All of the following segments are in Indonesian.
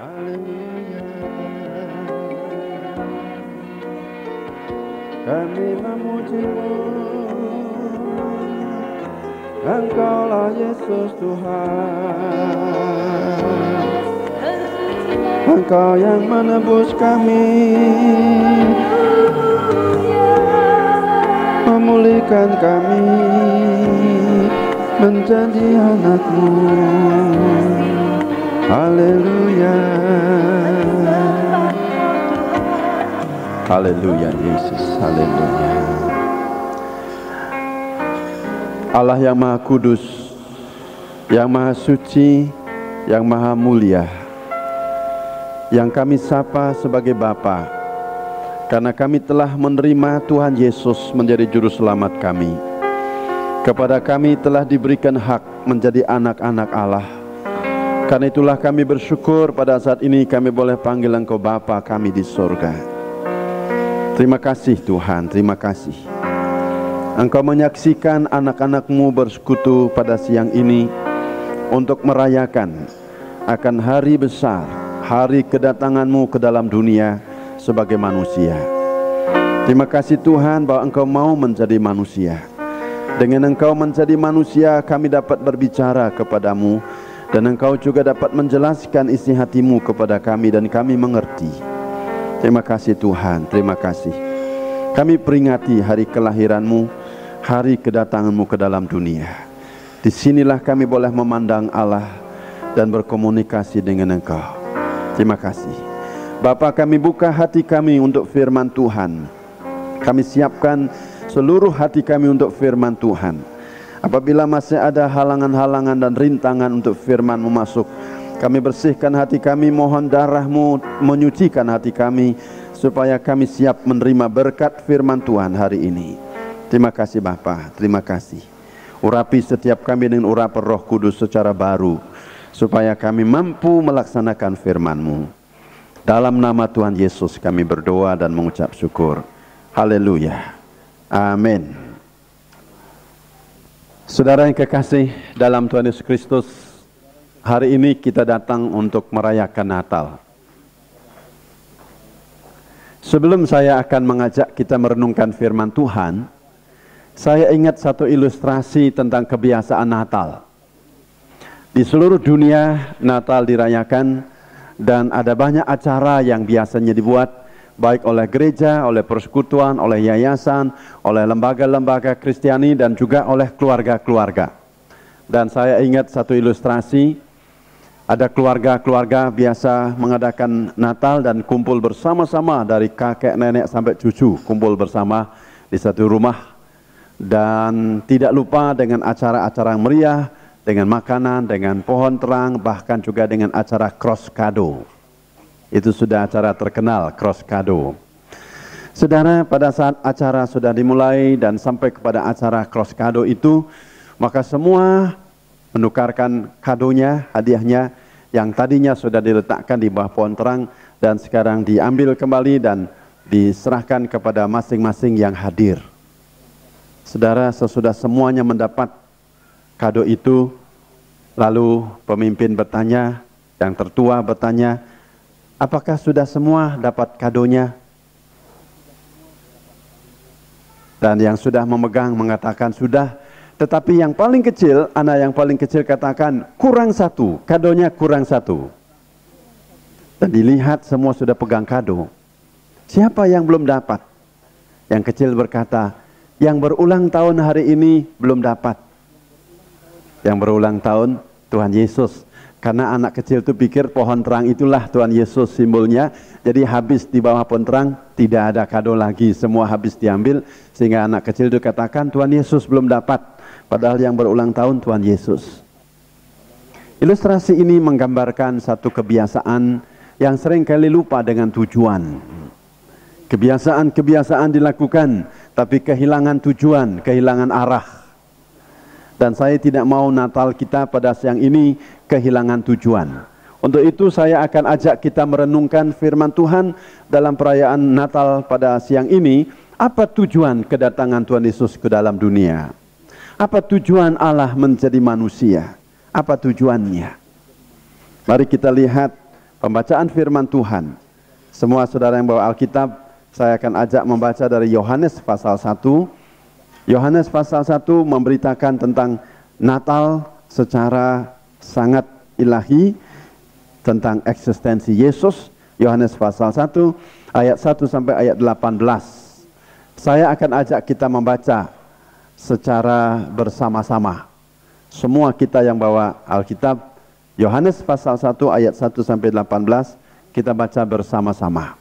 Haleluya. Kami memuji-Mu, Engkaulah Yesus Tuhan. Engkau yang menebus kami, memulihkan kami menjadi anak-Mu. Haleluya. Haleluya Yesus, haleluya. Allah yang Maha Kudus, yang Maha Suci, yang Maha Mulia, yang kami sapa sebagai Bapa, karena kami telah menerima Tuhan Yesus menjadi Juru Selamat kami. Kepada kami telah diberikan hak menjadi anak-anak Allah. Karena itulah kami bersyukur pada saat ini kami boleh panggil Engkau Bapa kami di surga. Terima kasih Tuhan, terima kasih. Engkau menyaksikan anak-anak-Mu bersekutu pada siang ini untuk merayakan akan hari besar, hari kedatangan-Mu ke dalam dunia sebagai manusia. Terima kasih Tuhan bahwa Engkau mau menjadi manusia. Dengan Engkau menjadi manusia, kami dapat berbicara kepadamu, dan Engkau juga dapat menjelaskan isi hati-Mu kepada kami, dan kami mengerti. Terima kasih Tuhan, terima kasih. Kami peringati hari kelahiran-Mu, hari kedatangan-Mu ke dalam dunia. Disinilah kami boleh memandang Allah dan berkomunikasi dengan Engkau. Terima kasih. Bapa, kami buka hati kami untuk firman Tuhan. Kami siapkan seluruh hati kami untuk firman Tuhan. Apabila masih ada halangan-halangan dan rintangan untuk firman-Mu masuk, kami bersihkan hati kami, mohon darah-Mu menyucikan hati kami, supaya kami siap menerima berkat firman Tuhan hari ini. Terima kasih Bapa, terima kasih. Urapi setiap kami dengan urapan Roh Kudus secara baru, supaya kami mampu melaksanakan firman-Mu. Dalam nama Tuhan Yesus kami berdoa dan mengucap syukur. Haleluya. Amin. Saudara yang kekasih dalam Tuhan Yesus Kristus, hari ini kita datang untuk merayakan Natal. Sebelum saya akan mengajak kita merenungkan firman Tuhan, saya ingat satu ilustrasi tentang kebiasaan Natal. Di seluruh dunia Natal dirayakan, dan ada banyak acara yang biasanya dibuat, baik oleh gereja, oleh persekutuan, oleh yayasan, oleh lembaga-lembaga Kristiani, dan juga oleh keluarga-keluarga. Dan saya ingat satu ilustrasi, ada keluarga-keluarga biasa mengadakan Natal dan kumpul bersama-sama dari kakek, nenek sampai cucu, kumpul bersama di satu rumah. Dan tidak lupa dengan acara-acara yang meriah, dengan makanan, dengan pohon terang, bahkan juga dengan acara cross kado. Itu sudah acara terkenal, cross kado. Saudara, pada saat acara sudah dimulai dan sampai kepada acara cross kado itu, maka semua menukarkan kadonya, hadiahnya yang tadinya sudah diletakkan di bawah pohon terang dan sekarang diambil kembali dan diserahkan kepada masing-masing yang hadir. Saudara, sesudah semuanya mendapat kado itu, lalu pemimpin bertanya, yang tertua bertanya, apakah sudah semua dapat kadonya? Dan yang sudah memegang mengatakan sudah. Tetapi yang paling kecil, anak yang paling kecil katakan, kurang satu, kadonya kurang satu. Dan dilihat semua sudah pegang kado. Siapa yang belum dapat? Yang kecil berkata, yang berulang tahun hari ini belum dapat. Yang berulang tahun Tuhan Yesus. Karena anak kecil itu pikir pohon terang itulah Tuhan Yesus simbolnya. Jadi habis di bawah pohon terang, tidak ada kado lagi, semua habis diambil. Sehingga anak kecil itu katakan, Tuhan Yesus belum dapat. Padahal yang berulang tahun Tuhan Yesus. Ilustrasi ini menggambarkan satu kebiasaan yang sering kali lupa dengan tujuan. Kebiasaan-kebiasaan dilakukan, tapi kehilangan tujuan, kehilangan arah. Dan saya tidak mau Natal kita pada siang ini kehilangan tujuan. Untuk itu saya akan ajak kita merenungkan firman Tuhan dalam perayaan Natal pada siang ini. Apa tujuan kedatangan Tuhan Yesus ke dalam dunia? Apa tujuan Allah menjadi manusia? Apa tujuannya? Mari kita lihat pembacaan firman Tuhan. Semua saudara yang bawa Alkitab, saya akan ajak membaca dari Yohanes pasal 1. Yohanes pasal 1 memberitakan tentang Natal secara sangat ilahi, tentang eksistensi Yesus. Yohanes pasal 1 ayat 1 sampai ayat 18. Saya akan ajak kita membaca secara bersama-sama. Semua kita yang bawa Alkitab, Yohanes pasal 1 ayat 1 sampai 18, kita baca bersama-sama.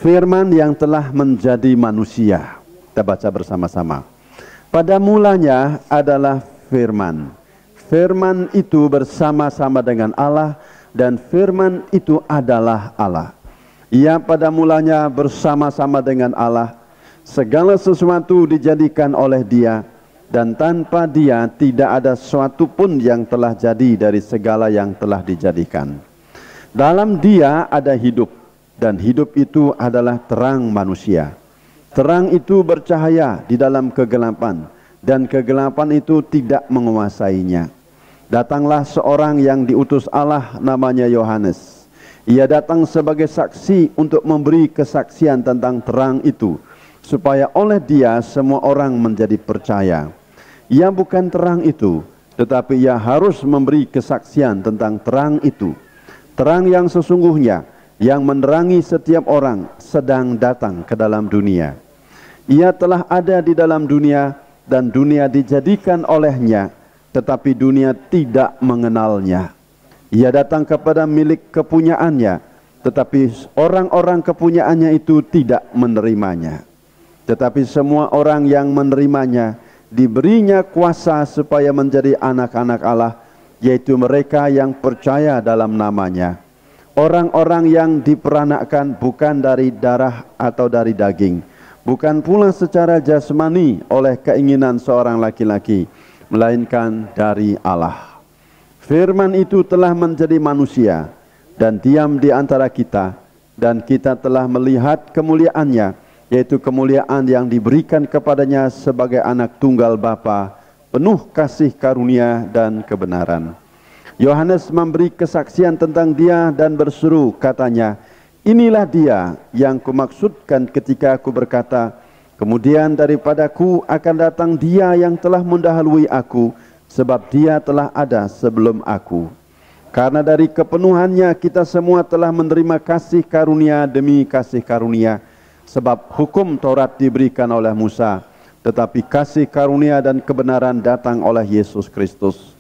Firman yang telah menjadi manusia. Kita baca bersama-sama. Pada mulanya adalah firman. Firman itu bersama-sama dengan Allah, dan firman itu adalah Allah. Ia pada mulanya bersama-sama dengan Allah. Segala sesuatu dijadikan oleh Dia, dan tanpa Dia tidak ada sesuatu pun yang telah jadi dari segala yang telah dijadikan. Dalam Dia ada hidup, dan hidup itu adalah terang manusia. Terang itu bercahaya di dalam kegelapan, dan kegelapan itu tidak menguasainya. Datanglah seorang yang diutus Allah, namanya Yohanes. Ia datang sebagai saksi untuk memberi kesaksian tentang terang itu, supaya oleh dia semua orang menjadi percaya. Ia bukan terang itu, tetapi ia harus memberi kesaksian tentang terang itu. Terang yang sesungguhnya, yang menerangi setiap orang, sedang datang ke dalam dunia. Ia telah ada di dalam dunia, dan dunia dijadikan olehnya, tetapi dunia tidak mengenalnya. Ia datang kepada milik kepunyaannya, tetapi orang-orang kepunyaannya itu tidak menerimanya. Tetapi semua orang yang menerimanya, diberinya kuasa supaya menjadi anak-anak Allah, yaitu mereka yang percaya dalam namanya. Orang-orang yang diperanakkan bukan dari darah atau dari daging, bukan pula secara jasmani oleh keinginan seorang laki-laki, melainkan dari Allah. Firman itu telah menjadi manusia dan diam di antara kita, dan kita telah melihat kemuliaannya, yaitu kemuliaan yang diberikan kepadanya sebagai anak tunggal Bapa, penuh kasih karunia dan kebenaran. Yohanes memberi kesaksian tentang dia dan berseru, katanya, inilah dia yang kumaksudkan ketika aku berkata, kemudian daripadaku akan datang dia yang telah mendahului aku, sebab dia telah ada sebelum aku. Karena dari kepenuhannya kita semua telah menerima kasih karunia demi kasih karunia. Sebab hukum Taurat diberikan oleh Musa, tetapi kasih karunia dan kebenaran datang oleh Yesus Kristus.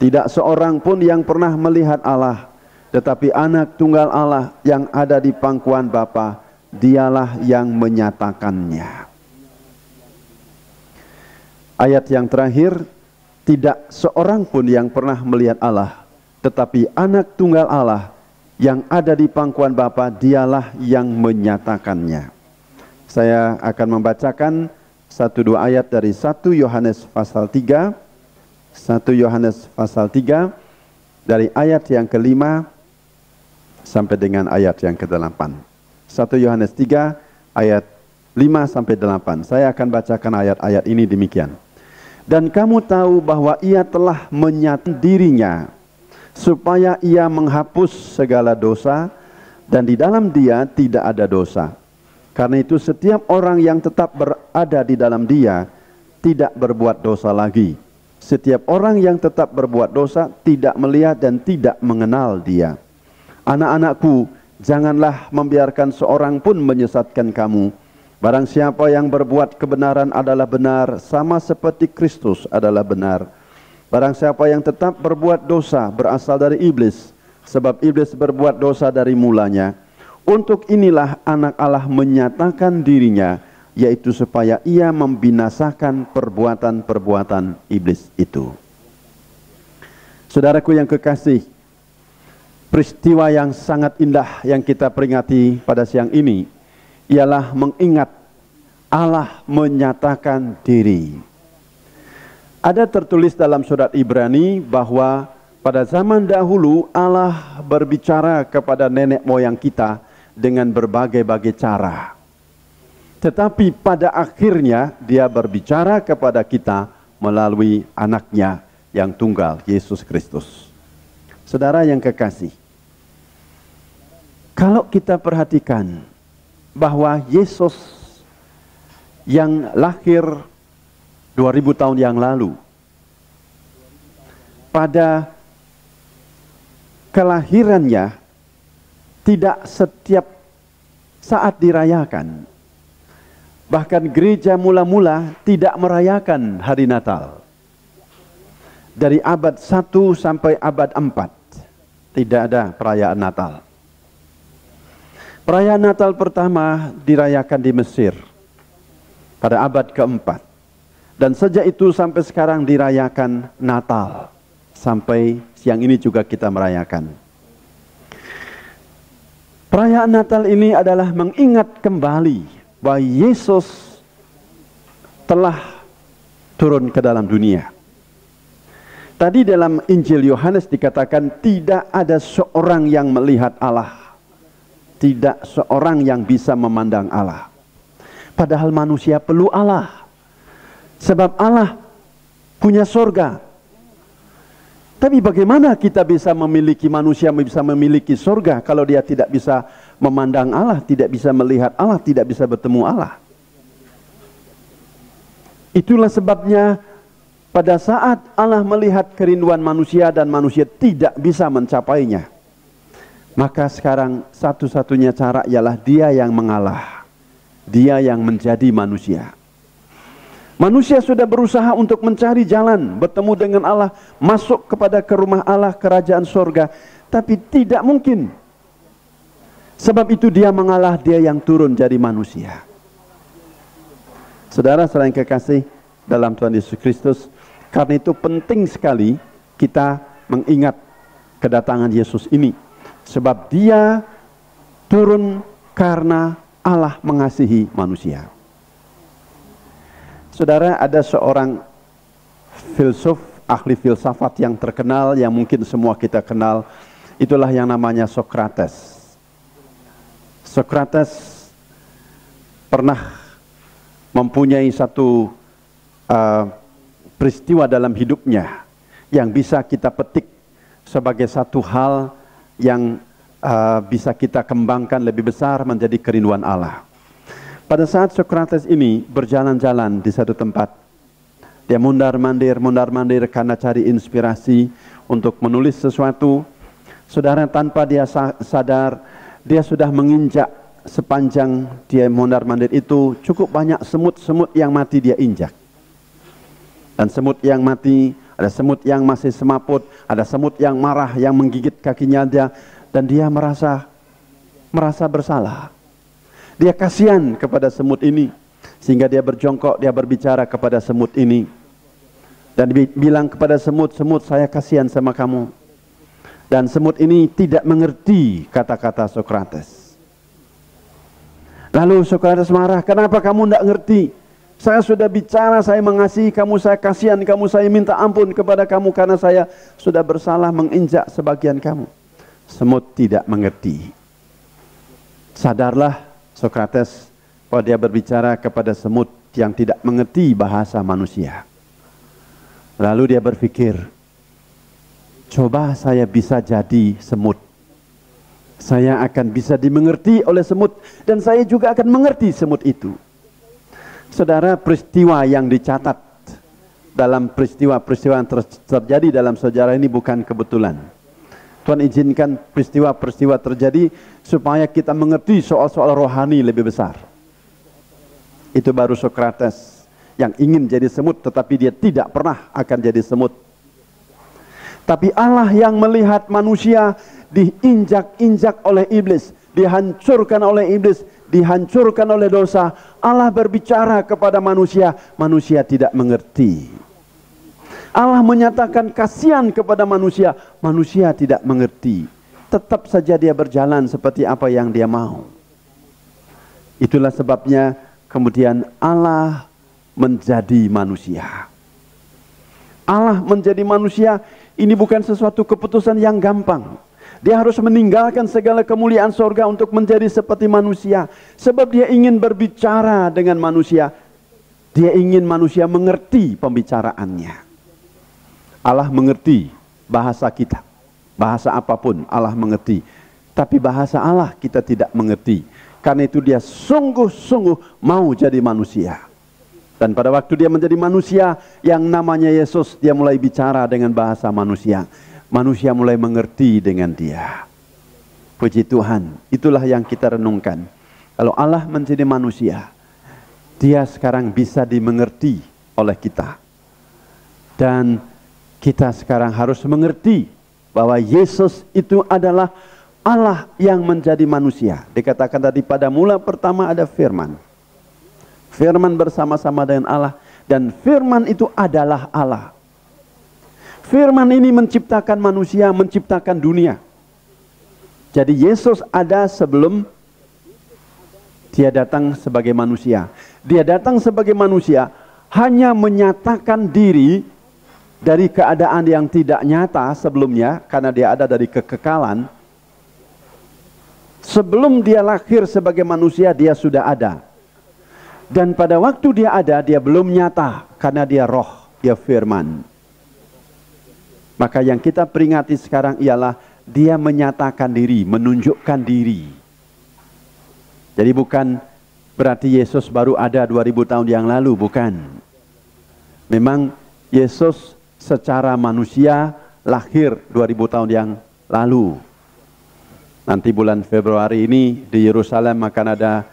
Tidak seorang pun yang pernah melihat Allah, tetapi anak tunggal Allah yang ada di pangkuan Bapa, dialah yang menyatakannya. Ayat yang terakhir, tidak seorang pun yang pernah melihat Allah, tetapi anak tunggal Allah yang ada di pangkuan Bapa, dialah yang menyatakannya. Saya akan membacakan 1-2 ayat dari 1 Yohanes pasal 3. 1 Yohanes pasal 3 dari ayat yang ke-5 sampai dengan ayat yang ke-8. 1 Yohanes 3 ayat 5 sampai 8. Saya akan bacakan ayat-ayat ini demikian. Dan kamu tahu bahwa ia telah menyatakan dirinya supaya ia menghapus segala dosa, dan di dalam dia tidak ada dosa. Karena itu setiap orang yang tetap berada di dalam dia tidak berbuat dosa lagi. Setiap orang yang tetap berbuat dosa tidak melihat dan tidak mengenal dia. Anak-anakku, janganlah membiarkan seorang pun menyesatkan kamu. Barang siapa yang berbuat kebenaran adalah benar, sama seperti Kristus adalah benar. Barang siapa yang tetap berbuat dosa berasal dari iblis, sebab iblis berbuat dosa dari mulanya. Untuk inilah anak Allah menyatakan dirinya, yaitu supaya ia membinasakan perbuatan-perbuatan iblis itu. Saudaraku yang kekasih, peristiwa yang sangat indah yang kita peringati pada siang ini ialah mengingat Allah menyatakan diri. Ada tertulis dalam surat Ibrani bahwa pada zaman dahulu Allah berbicara kepada nenek moyang kita dengan berbagai-bagai cara. Tetapi pada akhirnya dia berbicara kepada kita melalui anaknya yang tunggal, Yesus Kristus. Saudara yang kekasih, kalau kita perhatikan bahwa Yesus yang lahir 2000 tahun yang lalu, pada kelahirannya tidak setiap saat dirayakan. Bahkan gereja mula-mula tidak merayakan hari Natal. Dari abad 1 sampai abad 4 tidak ada perayaan Natal. Perayaan Natal pertama dirayakan di Mesir pada abad keempat. Dan sejak itu sampai sekarang dirayakan Natal. Sampai siang ini juga kita merayakan. Perayaan Natal ini adalah mengingat kembali bahwa Yesus telah turun ke dalam dunia. Tadi dalam Injil Yohanes dikatakan tidak ada seorang yang melihat Allah. Tidak seorang yang bisa memandang Allah. Padahal manusia perlu Allah. Sebab Allah punya surga. Tapi bagaimana kita bisa memiliki, manusia bisa memiliki surga kalau dia tidak bisa memandang Allah, tidak bisa melihat Allah, tidak bisa bertemu Allah. Itulah sebabnya pada saat Allah melihat kerinduan manusia dan manusia tidak bisa mencapainya, maka sekarang satu-satunya cara ialah Dia yang mengalah. Dia yang menjadi manusia. Manusia sudah berusaha untuk mencari jalan, bertemu dengan Allah, masuk kepada ke rumah Allah, kerajaan surga, tapi tidak mungkin. Sebab itu Dia mengalah, Dia yang turun jadi manusia. Saudara selain kekasih dalam Tuhan Yesus Kristus, karena itu penting sekali kita mengingat kedatangan Yesus ini. Sebab Dia turun karena Allah mengasihi manusia. Saudara, ada seorang filsuf, ahli filsafat yang terkenal, yang mungkin semua kita kenal. Itulah yang namanya Sokrates. Sokrates pernah mempunyai satu peristiwa dalam hidupnya yang bisa kita petik sebagai satu hal yang bisa kita kembangkan lebih besar menjadi kerinduan Allah. Pada saat Sokrates ini berjalan-jalan di satu tempat, dia mundar-mandir karena cari inspirasi untuk menulis sesuatu. Saudara, tanpa dia sadar, dia sudah menginjak sepanjang dia mundar-mandir itu cukup banyak semut-semut yang mati dia injak. Dan semut yang mati, ada semut yang masih semaput, ada semut yang marah yang menggigit kakinya dia, dan dia merasa bersalah. Dia kasihan kepada semut ini, sehingga dia berjongkok, dia berbicara kepada semut ini dan bilang kepada semut, "Semut, saya kasihan sama kamu." Dan semut ini tidak mengerti kata-kata Sokrates. Lalu Sokrates marah, "Kenapa kamu tidak ngerti? Saya sudah bicara, saya mengasihi kamu, saya kasihan kamu, saya minta ampun kepada kamu karena saya sudah bersalah menginjak sebagian kamu." Semut tidak mengerti. Sadarlah Sokrates bahwa dia berbicara kepada semut yang tidak mengerti bahasa manusia. Lalu dia berpikir, coba saya bisa jadi semut. Saya akan bisa dimengerti oleh semut dan saya juga akan mengerti semut itu. Saudara, peristiwa yang dicatat dalam peristiwa-peristiwa yang terjadi dalam sejarah ini bukan kebetulan. Tuhan izinkan peristiwa-peristiwa terjadi supaya kita mengerti soal-soal rohani lebih besar. Itu baru Sokrates yang ingin jadi semut tetapi dia tidak pernah akan jadi semut. Tapi Allah yang melihat manusia diinjak-injak oleh iblis, dihancurkan oleh iblis, dihancurkan oleh dosa. Allah berbicara kepada manusia, manusia tidak mengerti. Allah menyatakan kasihan kepada manusia, manusia tidak mengerti. Tetap saja dia berjalan seperti apa yang dia mau. Itulah sebabnya kemudian Allah menjadi manusia. Allah menjadi manusia ini bukan sesuatu keputusan yang gampang. Dia harus meninggalkan segala kemuliaan sorga untuk menjadi seperti manusia. Sebab dia ingin berbicara dengan manusia. Dia ingin manusia mengerti pembicaraannya. Allah mengerti bahasa kita. Bahasa apapun Allah mengerti. Tapi bahasa Allah kita tidak mengerti. Karena itu dia sungguh-sungguh mau jadi manusia. Dan pada waktu dia menjadi manusia yang namanya Yesus, dia mulai bicara dengan bahasa manusia. Manusia mulai mengerti dengan dia. Puji Tuhan, itulah yang kita renungkan. Kalau Allah menjadi manusia, dia sekarang bisa dimengerti oleh kita. Dan kita sekarang harus mengerti bahwa Yesus itu adalah Allah yang menjadi manusia. Dikatakan tadi pada mula pertama ada firman. Firman bersama-sama dengan Allah. Dan firman itu adalah Allah. Firman ini menciptakan manusia, menciptakan dunia. Jadi Yesus ada sebelum dia datang sebagai manusia. Dia datang sebagai manusia hanya menyatakan diri dari keadaan yang tidak nyata sebelumnya. Karena dia ada dari kekekalan. Sebelum dia lahir sebagai manusia, dia sudah ada. Dan pada waktu dia ada, dia belum nyata. Karena dia roh, dia firman. Maka yang kita peringati sekarang ialah dia menyatakan diri, menunjukkan diri. Jadi bukan berarti Yesus baru ada 2000 tahun yang lalu, bukan. Memang Yesus secara manusia lahir 2000 tahun yang lalu. Nanti bulan Februari ini di Yerusalem akan ada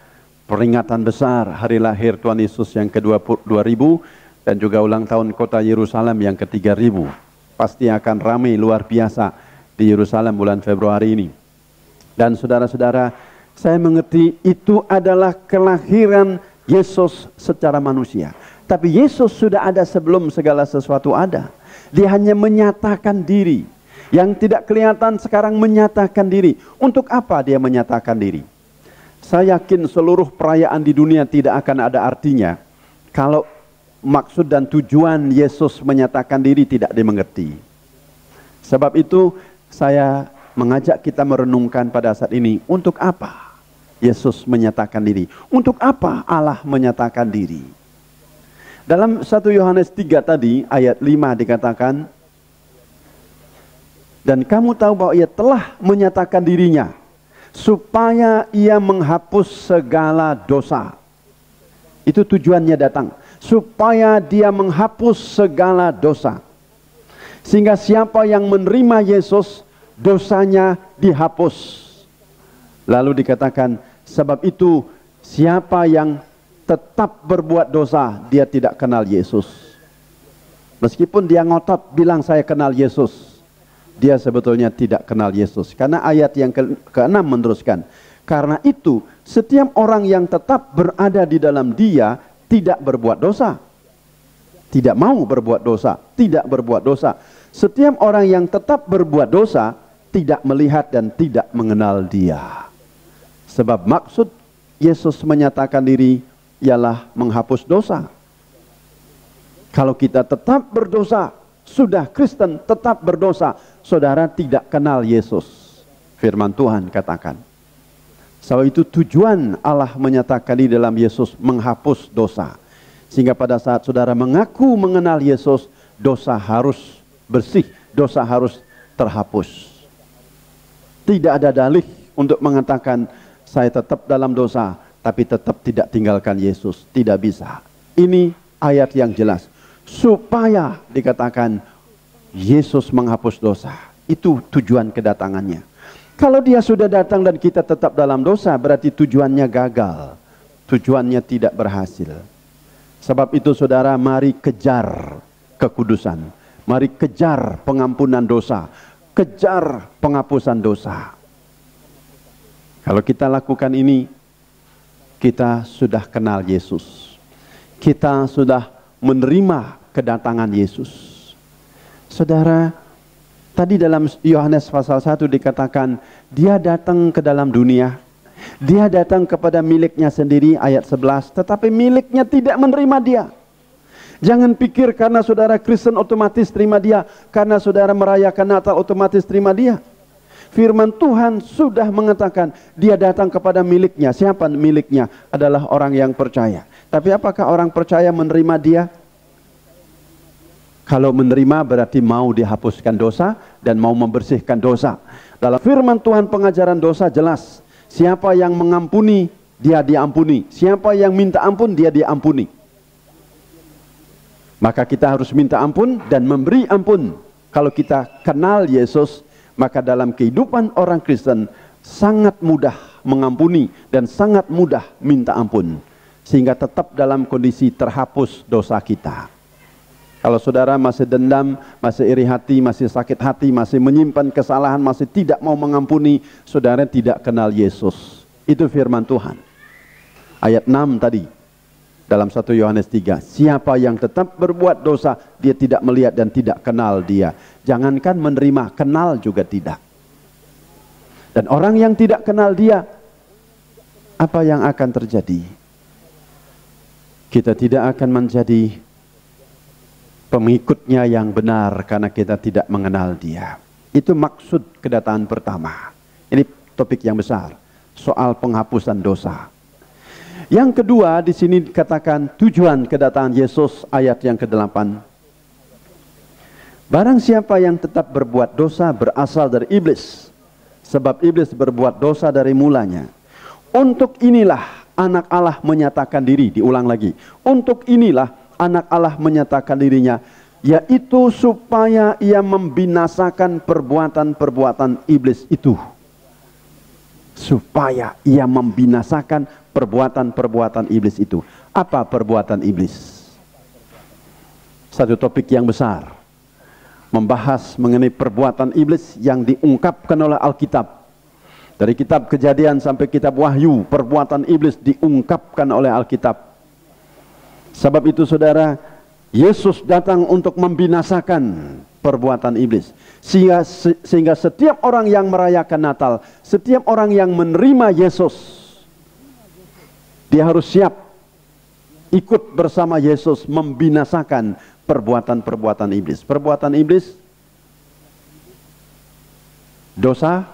peringatan besar hari lahir Tuhan Yesus yang ke-2000 dan juga ulang tahun kota Yerusalem yang ke-3000. Pasti akan ramai luar biasa di Yerusalem bulan Februari ini. Dan saudara-saudara, saya mengerti itu adalah kelahiran Yesus secara manusia. Tapi Yesus sudah ada sebelum segala sesuatu ada. Dia hanya menyatakan diri. Yang tidak kelihatan sekarang menyatakan diri. Untuk apa dia menyatakan diri? Saya yakin seluruh perayaan di dunia tidak akan ada artinya kalau maksud dan tujuan Yesus menyatakan diri tidak dimengerti. Sebab itu saya mengajak kita merenungkan pada saat ini, untuk apa Yesus menyatakan diri? Untuk apa Allah menyatakan diri? Dalam 1 Yohanes 3 tadi ayat 5 dikatakan, dan kamu tahu bahwa ia telah menyatakan dirinya supaya ia menghapus segala dosa. Itu tujuannya datang. Supaya dia menghapus segala dosa. Sehingga siapa yang menerima Yesus, dosanya dihapus. Lalu dikatakan, sebab itu siapa yang tetap berbuat dosa, dia tidak kenal Yesus. Meskipun dia ngotot bilang saya kenal Yesus, dia sebetulnya tidak kenal Yesus. Karena ayat yang ke-6 meneruskan, karena itu setiap orang yang tetap berada di dalam dia tidak berbuat dosa. Tidak mau berbuat dosa, tidak berbuat dosa. Setiap orang yang tetap berbuat dosa tidak melihat dan tidak mengenal dia. Sebab maksud Yesus menyatakan diri ialah menghapus dosa. Kalau kita tetap berdosa, sudah Kristen tetap berdosa, saudara tidak kenal Yesus. Firman Tuhan katakan. Sebab itu tujuan Allah menyatakan di dalam Yesus menghapus dosa. Sehingga pada saat saudara mengaku mengenal Yesus, dosa harus bersih, dosa harus terhapus. Tidak ada dalih untuk mengatakan saya tetap dalam dosa, tapi tetap tidak tinggalkan Yesus. Tidak bisa. Ini ayat yang jelas. Supaya dikatakan Yesus menghapus dosa. Itu tujuan kedatangannya. Kalau dia sudah datang dan kita tetap dalam dosa, berarti tujuannya gagal. Tujuannya tidak berhasil. Sebab itu saudara, mari kejar kekudusan. Mari kejar pengampunan dosa. Kejar penghapusan dosa. Kalau kita lakukan ini, kita sudah kenal Yesus. Kita sudah menerima kedatangan Yesus. Saudara, tadi dalam Yohanes pasal 1 dikatakan, dia datang ke dalam dunia. Dia datang kepada miliknya sendiri, ayat 11. Tetapi miliknya tidak menerima dia. Jangan pikir karena saudara Kristen otomatis terima dia. Karena saudara merayakan Natal otomatis terima dia. Firman Tuhan sudah mengatakan, dia datang kepada miliknya. Siapa miliknya? Adalah orang yang percaya. Tapi apakah orang percaya menerima dia? Kalau menerima berarti mau dihapuskan dosa dan mau membersihkan dosa. Dalam firman Tuhan pengajaran dosa jelas. Siapa yang mengampuni, dia diampuni. Siapa yang minta ampun, dia diampuni. Maka kita harus minta ampun dan memberi ampun. Kalau kita kenal Yesus, maka dalam kehidupan orang Kristen sangat mudah mengampuni dan sangat mudah minta ampun. Sehingga tetap dalam kondisi terhapus dosa kita. Kalau saudara masih dendam, masih iri hati, masih sakit hati, masih menyimpan kesalahan, masih tidak mau mengampuni, saudara tidak kenal Yesus. Itu firman Tuhan. Ayat 6 tadi, dalam 1 Yohanes 3. Siapa yang tetap berbuat dosa, dia tidak melihat dan tidak kenal dia. Jangankan menerima, kenal juga tidak. Dan orang yang tidak kenal dia, apa yang akan terjadi? Kita tidak akan menjadi pengikutnya yang benar karena kita tidak mengenal dia. Itu maksud kedatangan pertama. Ini topik yang besar, soal penghapusan dosa. Yang kedua di sini dikatakan tujuan kedatangan Yesus, ayat yang ke-8. Barang siapa yang tetap berbuat dosa berasal dari iblis, sebab iblis berbuat dosa dari mulanya. Untuk inilah anak Allah menyatakan diri, diulang lagi. Untuk inilah anak Allah menyatakan dirinya, yaitu supaya ia membinasakan perbuatan-perbuatan iblis itu. Supaya ia membinasakan perbuatan-perbuatan iblis itu. Apa perbuatan iblis? Satu topik yang besar. Membahas mengenai perbuatan iblis yang diungkapkan oleh Alkitab. Dari kitab Kejadian sampai kitab Wahyu, perbuatan iblis diungkapkan oleh Alkitab. Sebab itu saudara, Yesus datang untuk membinasakan perbuatan iblis. Sehingga setiap orang yang merayakan Natal, setiap orang yang menerima Yesus, dia harus siap ikut bersama Yesus membinasakan perbuatan-perbuatan iblis. Perbuatan iblis, dosa,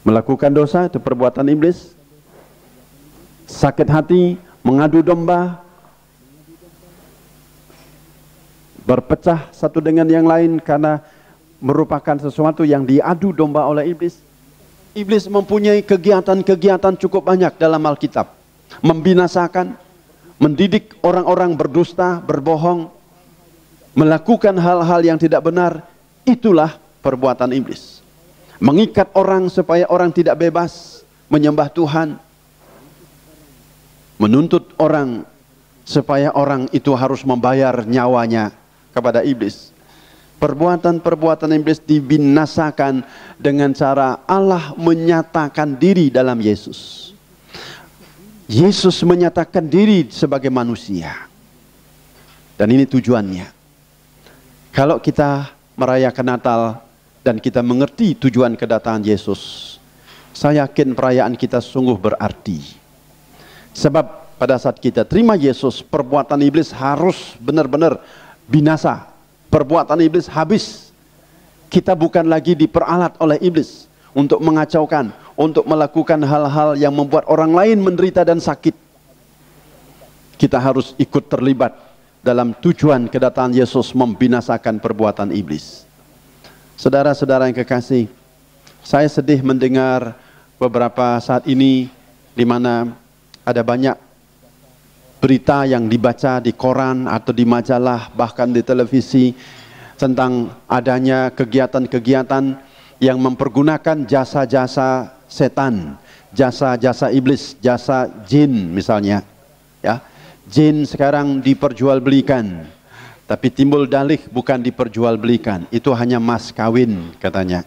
melakukan dosa itu perbuatan iblis. Sakit hati, mengadu domba, berpecah satu dengan yang lain karena merupakan sesuatu yang diadu domba oleh iblis. Iblis mempunyai kegiatan-kegiatan cukup banyak dalam Alkitab. Membinasakan, mendidik orang-orang berdusta, berbohong, melakukan hal-hal yang tidak benar. Itulah perbuatan iblis. Mengikat orang supaya orang tidak bebas menyembah Tuhan. Menuntut orang supaya orang itu harus membayar nyawanya kepada iblis. Perbuatan-perbuatan iblis dibinasakan dengan cara Allah menyatakan diri dalam Yesus. Yesus menyatakan diri sebagai manusia. Dan ini tujuannya. Kalau kita merayakan Natal dan kita mengerti tujuan kedatangan Yesus, saya yakin perayaan kita sungguh berarti. Sebab pada saat kita terima Yesus, perbuatan iblis harus benar-benar binasa. Perbuatan iblis habis. Kita bukan lagi diperalat oleh iblis untuk mengacaukan, untuk melakukan hal-hal yang membuat orang lain menderita dan sakit. Kita harus ikut terlibat dalam tujuan kedatangan Yesus membinasakan perbuatan iblis. Saudara-saudara yang kekasih, saya sedih mendengar beberapa saat ini di mana ada banyak berita yang dibaca di koran atau di majalah, bahkan di televisi, tentang adanya kegiatan-kegiatan yang mempergunakan jasa-jasa setan, jasa-jasa iblis, jasa jin misalnya. Ya, jin sekarang diperjualbelikan, tapi timbul dalih bukan diperjualbelikan, itu hanya mas kawin katanya.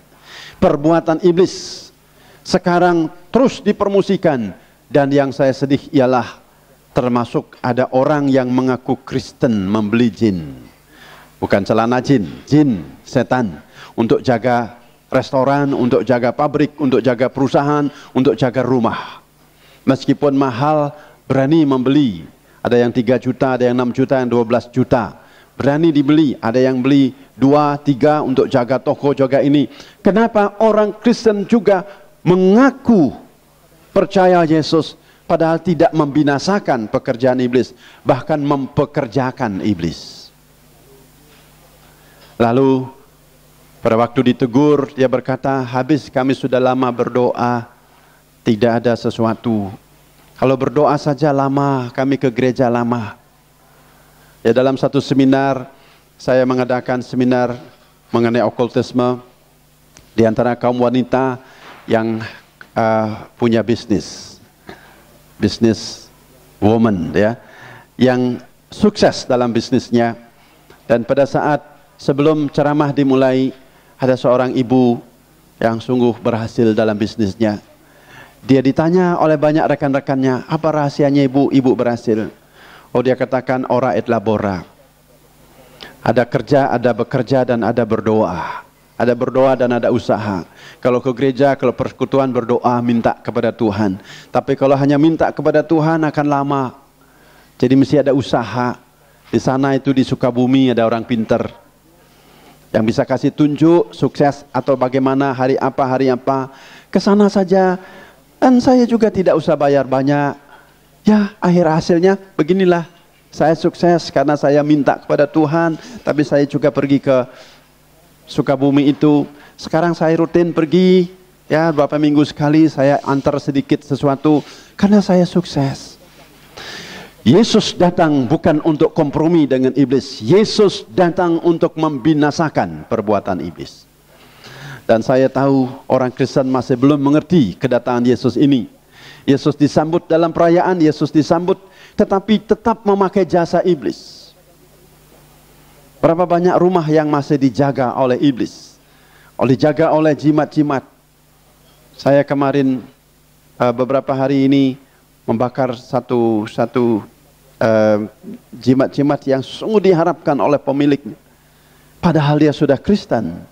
Perbuatan iblis sekarang terus dipromosikan. Dan yang saya sedih ialah termasuk ada orang yang mengaku Kristen membeli jin. Bukan celana jin, jin, setan. Untuk jaga restoran, untuk jaga pabrik, untuk jaga perusahaan, untuk jaga rumah. Meskipun mahal, berani membeli. Ada yang 3 juta, ada yang 6 juta, yang 12 juta. Berani dibeli, ada yang beli 2, 3 untuk jaga toko, jaga ini. Kenapa orang Kristen juga mengaku percaya Yesus, padahal tidak membinasakan pekerjaan iblis, bahkan mempekerjakan iblis. Lalu pada waktu ditegur, dia berkata, habis kami sudah lama berdoa, tidak ada sesuatu. Kalau berdoa saja lama, kami ke gereja lama. Ya, dalam satu seminar, saya mengadakan seminar mengenai okultisme di antara kaum wanita yang punya bisnis woman, ya, yang sukses dalam bisnisnya. Dan pada saat sebelum ceramah dimulai, ada seorang ibu yang sungguh berhasil dalam bisnisnya. Dia ditanya oleh banyak rekan-rekannya, apa rahasianya ibu berhasil? Oh, dia katakan, ora et labora. Ada kerja, ada bekerja, dan ada berdoa. Ada berdoa dan ada usaha. Kalau ke gereja, kalau persekutuan berdoa, minta kepada Tuhan. Tapi kalau hanya minta kepada Tuhan akan lama. Jadi mesti ada usaha. Di sana itu di Sukabumi ada orang pinter yang bisa kasih tunjuk sukses atau bagaimana hari apa. Ke sana saja. Dan saya juga tidak usah bayar banyak. Ya, akhir hasilnya beginilah. Saya sukses karena saya minta kepada Tuhan. Tapi saya juga pergi ke Sukabumi itu. Sekarang saya rutin pergi, ya, beberapa minggu sekali saya antar sedikit sesuatu karena saya sukses. Yesus datang bukan untuk kompromi dengan iblis. Yesus datang untuk membinasakan perbuatan iblis. Dan saya tahu orang Kristen masih belum mengerti kedatangan Yesus ini. Yesus disambut dalam perayaan, Yesus disambut, tetapi tetap memakai jasa iblis. Berapa banyak rumah yang masih dijaga oleh iblis, dijaga oleh jimat-jimat. Saya kemarin beberapa hari ini membakar satu jimat-jimat yang sungguh diharapkan oleh pemiliknya. Padahal dia sudah Kristen.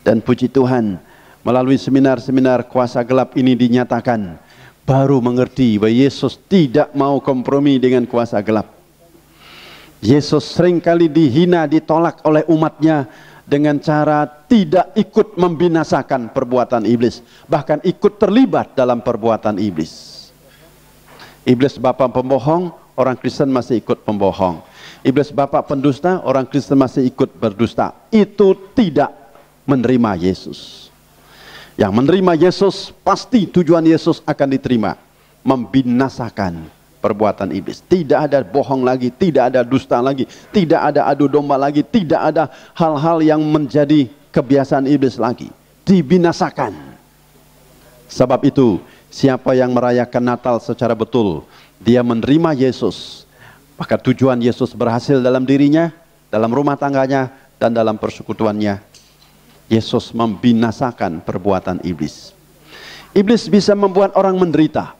Dan puji Tuhan, melalui seminar-seminar kuasa gelap ini dinyatakan, baru mengerti bahwa Yesus tidak mau kompromi dengan kuasa gelap. Yesus seringkali dihina, ditolak oleh umatnya dengan cara tidak ikut membinasakan perbuatan iblis. Bahkan ikut terlibat dalam perbuatan iblis. Iblis bapa pembohong, orang Kristen masih ikut pembohong. Iblis bapa pendusta, orang Kristen masih ikut berdusta. Itu tidak menerima Yesus. Yang menerima Yesus, pasti tujuan Yesus akan diterima. Membinasakan perbuatan iblis. Tidak ada bohong lagi, tidak ada dusta lagi, tidak ada adu domba lagi, tidak ada hal-hal yang menjadi kebiasaan iblis lagi. Dibinasakan. Sebab itu, siapa yang merayakan Natal secara betul, dia menerima Yesus, maka tujuan Yesus berhasil dalam dirinya, dalam rumah tangganya, dan dalam persekutuannya. Yesus membinasakan perbuatan iblis. Iblis bisa membuat orang menderita.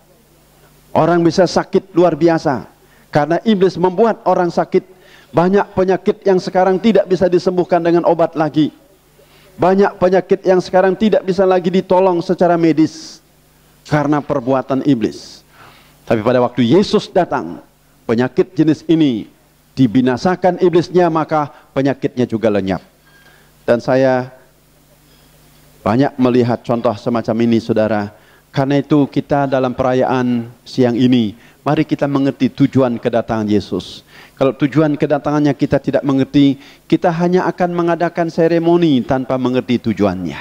Orang bisa sakit luar biasa. Karena iblis membuat orang sakit. Banyak penyakit yang sekarang tidak bisa disembuhkan dengan obat lagi. Banyak penyakit yang sekarang tidak bisa lagi ditolong secara medis. Karena perbuatan iblis. Tapi pada waktu Yesus datang, penyakit jenis ini dibinasakan iblisnya, maka penyakitnya juga lenyap. Dan saya banyak melihat contoh semacam ini, saudara. Karena itu kita dalam perayaan siang ini, mari kita mengerti tujuan kedatangan Yesus. Kalau tujuan kedatangannya kita tidak mengerti, kita hanya akan mengadakan seremoni tanpa mengerti tujuannya.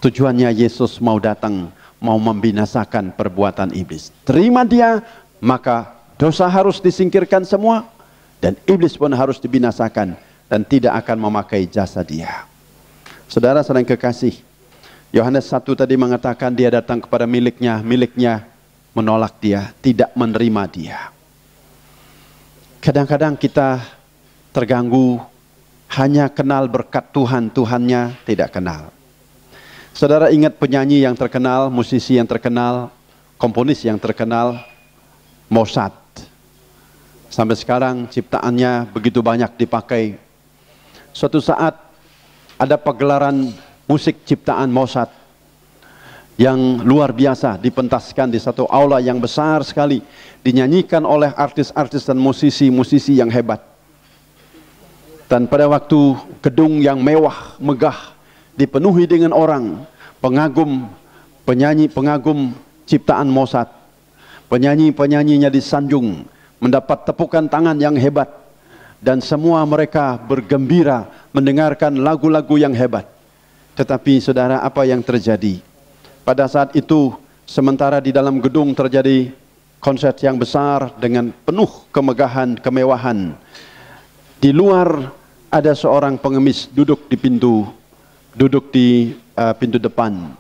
Tujuannya Yesus mau datang, mau membinasakan perbuatan iblis. Terima dia, maka dosa harus disingkirkan semua, dan iblis pun harus dibinasakan, dan tidak akan memakai jasa dia. Saudara-saudara yang kekasih, Yohanes 1 tadi mengatakan dia datang kepada miliknya, miliknya menolak dia, tidak menerima dia. Kadang-kadang kita terganggu, hanya kenal berkat Tuhan, Tuhannya tidak kenal. Saudara ingat penyanyi yang terkenal, musisi yang terkenal, komponis yang terkenal, Mozart. Sampai sekarang ciptaannya begitu banyak dipakai. Suatu saat ada pagelaran musik ciptaan Mozart yang luar biasa, dipentaskan di satu aula yang besar sekali, dinyanyikan oleh artis-artis dan musisi-musisi yang hebat. Dan pada waktu gedung yang mewah, megah, dipenuhi dengan orang, pengagum, penyanyi, pengagum ciptaan Mozart, penyanyi-penyanyinya disanjung, mendapat tepukan tangan yang hebat. dan semua mereka bergembira mendengarkan lagu-lagu yang hebat. Tetapi saudara, apa yang terjadi? Pada saat itu, sementara di dalam gedung terjadi konser yang besar dengan penuh kemegahan, kemewahan. Di luar ada seorang pengemis duduk di pintu depan.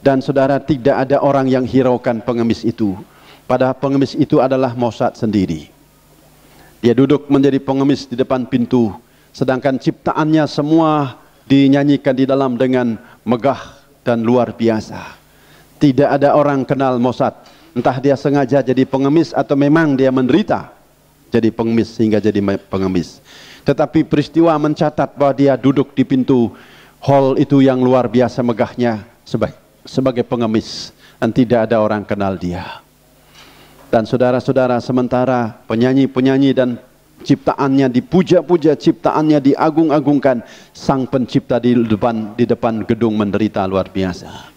Dan saudara, tidak ada orang yang hiraukan pengemis itu. Padahal pengemis itu adalah Mossad sendiri. Dia duduk menjadi pengemis di depan pintu, sedangkan ciptaannya semua dinyanyikan di dalam dengan megah dan luar biasa. Tidak ada orang kenal Mossad. Entah dia sengaja jadi pengemis atau memang dia menderita jadi pengemis sehingga jadi pengemis. Tetapi peristiwa mencatat bahwa dia duduk di pintu hall itu yang luar biasa megahnya sebagai pengemis, dan tidak ada orang kenal dia. Dan saudara-saudara, sementara penyanyi-penyanyi dan ciptaannya dipuja-puja, ciptaannya diagung-agungkan, sang pencipta di depan gedung menderita luar biasa.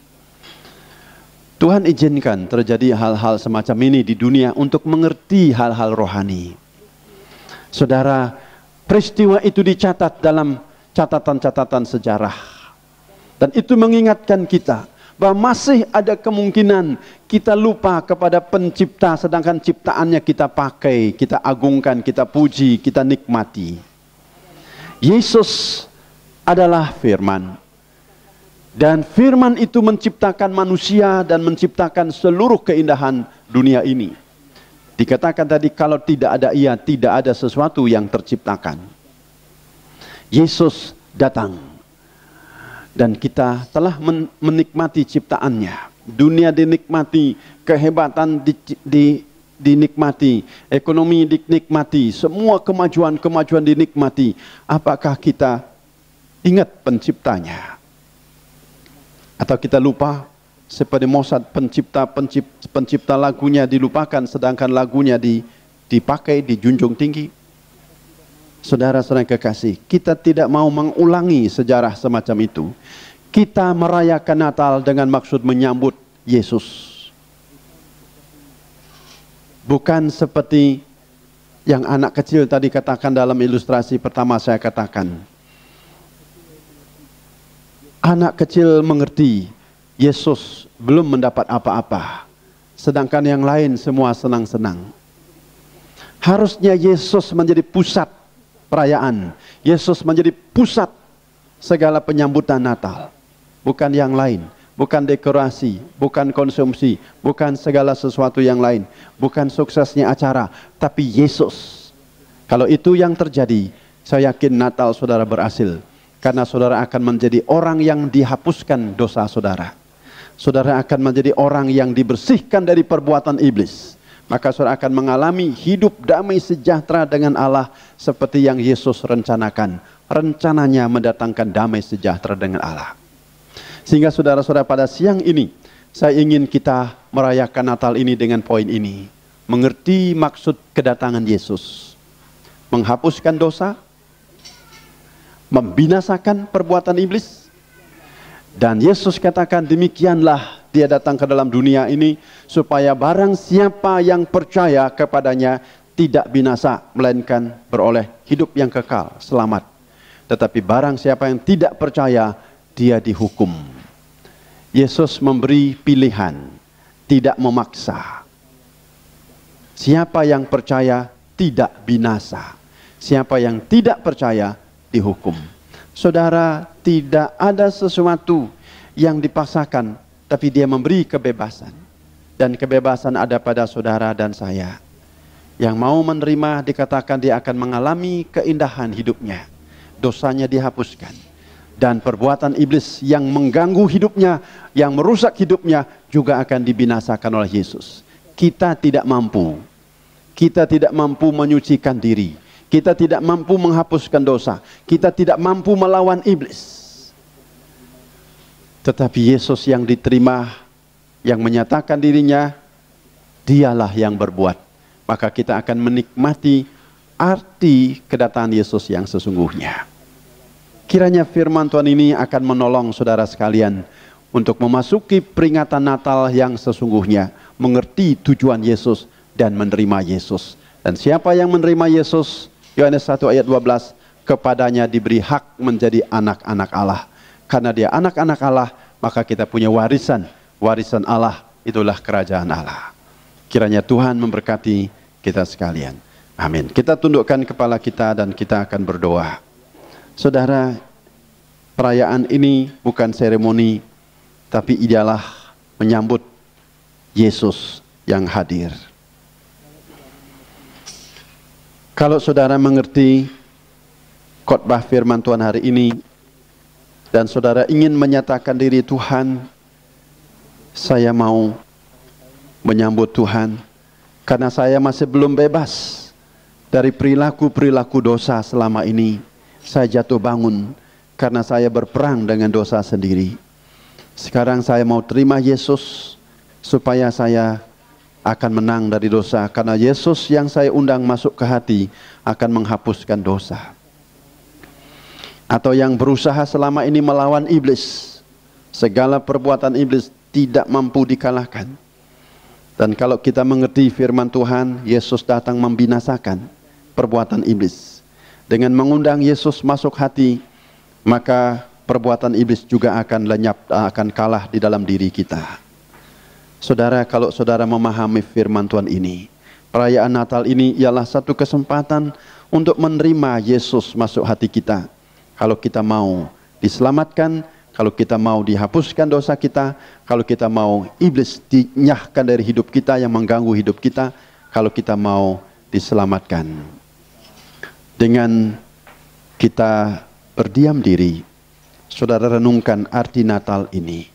Tuhan izinkan terjadi hal-hal semacam ini di dunia untuk mengerti hal-hal rohani. Saudara, peristiwa itu dicatat dalam catatan-catatan sejarah. Dan itu mengingatkan kita bahwa masih ada kemungkinan kita lupa kepada pencipta, sedangkan ciptaannya kita pakai, kita agungkan, kita puji, kita nikmati. Yesus adalah firman. Dan firman itu menciptakan manusia dan menciptakan seluruh keindahan dunia ini. Dikatakan tadi, kalau tidak ada ia, tidak ada sesuatu yang terciptakan. Yesus datang. Dan kita telah menikmati ciptaannya. Dunia dinikmati, kehebatan dinikmati, ekonomi dinikmati, semua kemajuan-kemajuan dinikmati. Apakah kita ingat penciptanya? Atau kita lupa seperti Mossad, pencipta lagunya dilupakan, sedangkan lagunya dipakai, dijunjung tinggi. Saudara-saudara kekasih, kita tidak mau mengulangi sejarah semacam itu. Kita merayakan Natal dengan maksud menyambut Yesus. Bukan seperti yang anak kecil tadi katakan dalam ilustrasi pertama saya katakan. Anak kecil mengerti Yesus belum mendapat apa-apa, sedangkan yang lain semua senang-senang. Harusnya Yesus menjadi pusat perayaan. Yesus menjadi pusat segala penyambutan Natal. Bukan yang lain. Bukan dekorasi. Bukan konsumsi. Bukan segala sesuatu yang lain. Bukan suksesnya acara. Tapi Yesus. Kalau itu yang terjadi, saya yakin Natal saudara berhasil. Karena saudara akan menjadi orang yang dihapuskan dosa saudara. Saudara akan menjadi orang yang dibersihkan dari perbuatan iblis. Maka saudara akan mengalami hidup damai sejahtera dengan Allah seperti yang Yesus rencanakan. Rencananya mendatangkan damai sejahtera dengan Allah. Sehingga saudara-saudara, pada siang ini saya ingin kita merayakan Natal ini dengan poin ini. Mengerti maksud kedatangan Yesus. Menghapuskan dosa, membinasakan perbuatan iblis. Dan Yesus katakan, demikianlah dia datang ke dalam dunia ini supaya barang siapa yang percaya kepadanya tidak binasa, melainkan beroleh hidup yang kekal, selamat. Tetapi barang siapa yang tidak percaya, dia dihukum. Yesus memberi pilihan, tidak memaksa. Siapa yang percaya tidak binasa. Siapa yang tidak percaya dihukum. Saudara, tidak ada sesuatu yang dipaksakan, tapi dia memberi kebebasan. Dan kebebasan ada pada saudara dan saya. Yang mau menerima, dikatakan dia akan mengalami keindahan hidupnya. Dosanya dihapuskan. Dan perbuatan iblis yang mengganggu hidupnya, yang merusak hidupnya, juga akan dibinasakan oleh Yesus. Kita tidak mampu. Kita tidak mampu menyucikan diri. Kita tidak mampu menghapuskan dosa. Kita tidak mampu melawan iblis. Tetapi Yesus yang diterima, yang menyatakan dirinya, dialah yang berbuat. Maka kita akan menikmati arti kedatangan Yesus yang sesungguhnya. Kiranya firman Tuhan ini akan menolong saudara sekalian untuk memasuki peringatan Natal yang sesungguhnya, mengerti tujuan Yesus dan menerima Yesus. Dan siapa yang menerima Yesus, Yohanes 1 ayat 12, kepadanya diberi hak menjadi anak-anak Allah. Karena dia anak-anak Allah, maka kita punya warisan. Warisan Allah, itulah kerajaan Allah. Kiranya Tuhan memberkati kita sekalian. Amin. Kita tundukkan kepala kita dan kita akan berdoa. Saudara, perayaan ini bukan seremoni, tapi ialah menyambut Yesus yang hadir. Kalau saudara mengerti khotbah firman Tuhan hari ini, dan saudara ingin menyatakan diri, Tuhan, saya mau menyambut Tuhan, karena saya masih belum bebas dari perilaku-perilaku dosa selama ini. Saya jatuh bangun karena saya berperang dengan dosa sendiri. Sekarang saya mau terima Yesus supaya saya akan menang dari dosa, karena Yesus yang saya undang masuk ke hati akan menghapuskan dosa. Atau yang berusaha selama ini melawan iblis, segala perbuatan iblis tidak mampu dikalahkan. Dan kalau kita mengerti firman Tuhan, Yesus datang membinasakan perbuatan iblis. Dengan mengundang Yesus masuk hati, maka perbuatan iblis juga akan lenyap, akan kalah di dalam diri kita. Saudara, kalau saudara memahami firman Tuhan ini, perayaan Natal ini ialah satu kesempatan untuk menerima Yesus masuk hati kita. Kalau kita mau diselamatkan, kalau kita mau dihapuskan dosa kita, kalau kita mau iblis dinyahkan dari hidup kita yang mengganggu hidup kita, kalau kita mau diselamatkan. Dengan kita berdiam diri, saudara renungkan arti Natal ini.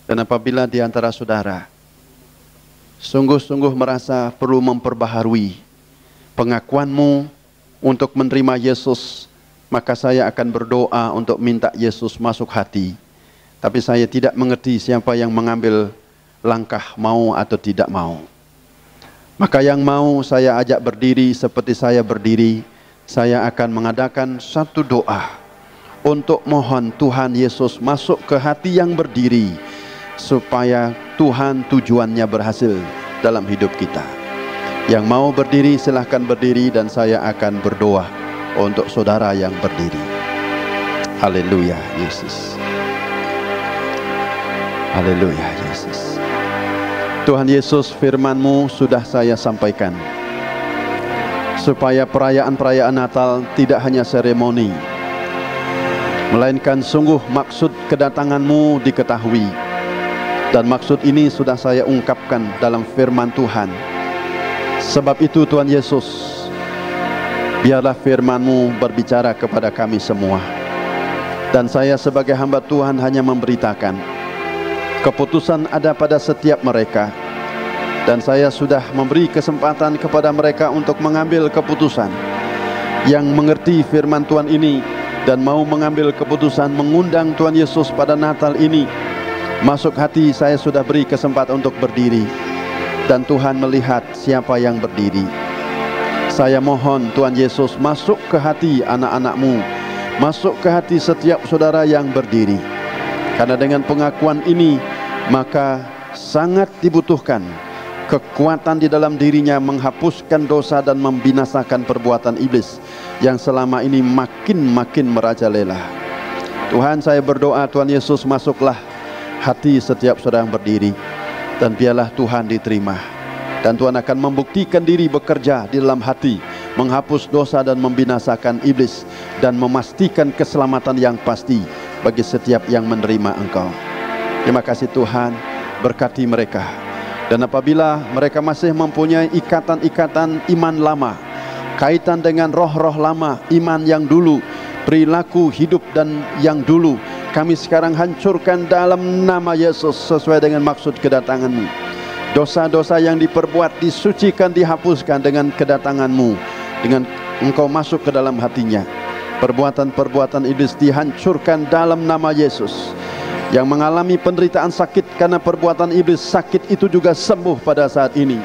Dan apabila di antara saudara sungguh-sungguh merasa perlu memperbaharui pengakuanmu untuk menerima Yesus, maka saya akan berdoa untuk minta Yesus masuk hati. Tapi saya tidak mengerti siapa yang mengambil langkah mau atau tidak mau. Maka yang mau saya ajak berdiri seperti saya berdiri. Saya akan mengadakan satu doa untuk mohon Tuhan Yesus masuk ke hati yang berdiri, supaya Tuhan tujuannya berhasil dalam hidup kita. Yang mau berdiri silahkan berdiri, dan saya akan berdoa untuk saudara yang berdiri. Haleluya Yesus. Haleluya Yesus. Tuhan Yesus, firman-Mu sudah saya sampaikan, supaya perayaan-perayaan Natal tidak hanya seremoni, melainkan sungguh maksud kedatangan-Mu diketahui. Dan maksud ini sudah saya ungkapkan dalam firman Tuhan. Sebab itu Tuhan Yesus, biarlah firman-Mu berbicara kepada kami semua. Dan saya sebagai hamba Tuhan hanya memberitakan. Keputusan ada pada setiap mereka. Dan saya sudah memberi kesempatan kepada mereka untuk mengambil keputusan. Yang mengerti firman Tuhan ini dan mau mengambil keputusan mengundang Tuhan Yesus pada Natal ini masuk hati, saya sudah beri kesempatan untuk berdiri. Dan Tuhan melihat siapa yang berdiri. Saya mohon Tuhan Yesus masuk ke hati anak-anak-Mu, masuk ke hati setiap saudara yang berdiri. Karena dengan pengakuan ini, maka sangat dibutuhkan kekuatan di dalam dirinya menghapuskan dosa dan membinasakan perbuatan iblis yang selama ini makin merajalela. Tuhan, saya berdoa Tuhan Yesus masuklah hati setiap saudara yang berdiri, dan biarlah Tuhan diterima. Dan Tuhan akan membuktikan diri bekerja di dalam hati, menghapus dosa dan membinasakan iblis, dan memastikan keselamatan yang pasti bagi setiap yang menerima Engkau. Terima kasih Tuhan, berkati mereka. Dan apabila mereka masih mempunyai ikatan-ikatan iman lama, kaitan dengan roh-roh lama, iman yang dulu, perilaku hidup dan yang dulu, kami sekarang hancurkan dalam nama Yesus sesuai dengan maksud kedatangan-Mu. Dosa-dosa yang diperbuat disucikan, dihapuskan dengan kedatangan-Mu, dengan Engkau masuk ke dalam hatinya. Perbuatan-perbuatan iblis dihancurkan dalam nama Yesus. Yang mengalami penderitaan sakit karena perbuatan iblis, sakit itu juga sembuh pada saat ini.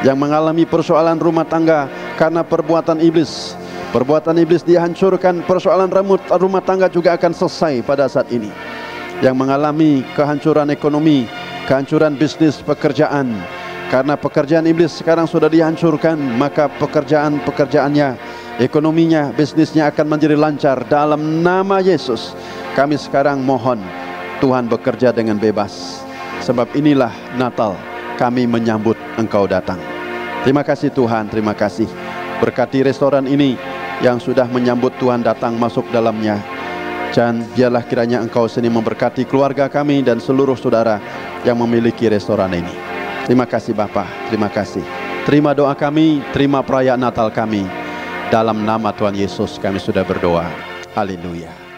Yang mengalami persoalan rumah tangga karena perbuatan iblis, perbuatan iblis dihancurkan, persoalan rumah tangga juga akan selesai pada saat ini. Yang mengalami kehancuran ekonomi, kehancuran bisnis, pekerjaan, karena pekerjaan iblis sekarang sudah dihancurkan, maka pekerjaannya ekonominya, bisnisnya akan menjadi lancar dalam nama Yesus. Kami sekarang mohon Tuhan bekerja dengan bebas, sebab inilah Natal, kami menyambut Engkau datang. Terima kasih Tuhan, terima kasih. Berkati restoran ini yang sudah menyambut Tuhan datang masuk dalamnya. Dan biarlah kiranya Engkau sendiri memberkati keluarga kami dan seluruh saudara yang memiliki restoran ini. Terima kasih Bapa, terima kasih. Terima doa kami, terima perayaan Natal kami. Dalam nama Tuhan Yesus kami sudah berdoa. Haleluya.